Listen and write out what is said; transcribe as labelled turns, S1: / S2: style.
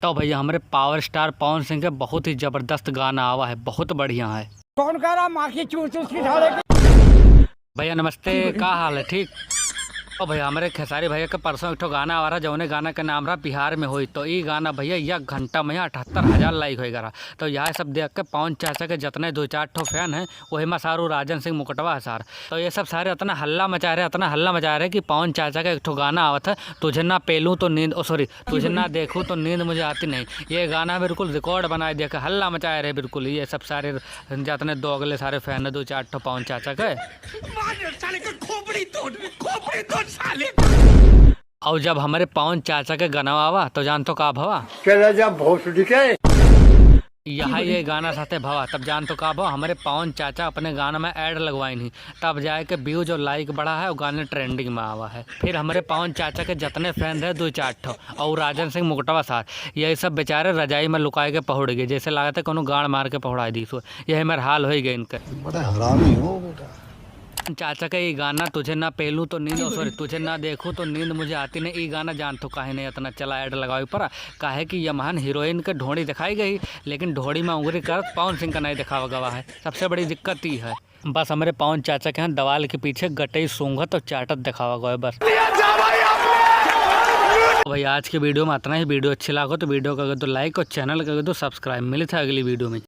S1: तो भैया हमारे पावर स्टार पवन सिंह के बहुत ही जबरदस्त गाना आवा है, बहुत बढ़िया है।
S2: कौन कह रहा माँ की चूस चूस की ढाले की?
S1: भैया नमस्ते, का हाल है? ठीक। ओ भैया हमारे खेसारी भैया के परसों एक ठो गाना आ रहा, जौने गाना के नाम रहा बिहार में होई। तो ये गाना भैया यह घंटा में 78,000 लाइक होएगा रहा। तो यह सब देख के पवन चाचा के जितने 2-4 ठो फैन हैं वही में सारू राजन सिंह मुकुटवा है सार। तो ये सब सारे इतना हल्ला मचा रहे कि पवन चाचा का एक ठो गाना आवत है, तुझे ना पेलूँ तो नींद, तुझे ना देखूँ तो नींद मुझे आती नहीं। ये गाना बिल्कुल रिकॉर्ड बनाए दे के हल्ला मचाए रहे बिल्कुल। ये सब सारे जितने दो अगले सारे फैन है 2-4 ठो पवन चाचा के। और जब हमारे पवन चाचा के गाना आवा तो जान तो का भवा यहाँ ये गाना साथे भवा, तब जान तो का भवा हमारे पवन चाचा अपने गाना में ऐड लगवाई नहीं, तब जाए के व्यूज और लाइक बढ़ा है और गाने ट्रेंडिंग में आवा है। फिर हमारे पवन चाचा के जितने फैन रहे 2-4 ठो और राजन सिंह मुकुटवा सार, यही सब बेचारे रजाई में लुकाए के पहुड़ गए, जैसे लागत है कोनो गाड़ मार के पहुड़ा दी। सो यही मेरा हाल हो गए इनके।
S3: बड़ा हरामी हो बेटा।
S1: चाचा का ये गाना तुझे ना पेलूँ तो नींद, तुझे ना देखूँ तो नींद मुझे आती नहीं, ये गाना जान तो काहे नहीं इतना चला ऐड लगावे पर काहे कि ये महान हीरोइन के ढोड़ी दिखाई गई, लेकिन ढोड़ी में उंगली कर पवन सिंह का नहीं दिखावा गवा है। सबसे बड़ी दिक्कत ही है बस हमारे पवन चाचा के यहाँ दवाल के पीछे गटई सूंघत और चाटत दिखावा गया बस। भाई आज की वीडियो में इतना ही। वीडियो अच्छी लागो तो वीडियो कर दो लाइक और चैनल कर दो सब्सक्राइब। मिले थे अगली वीडियो में।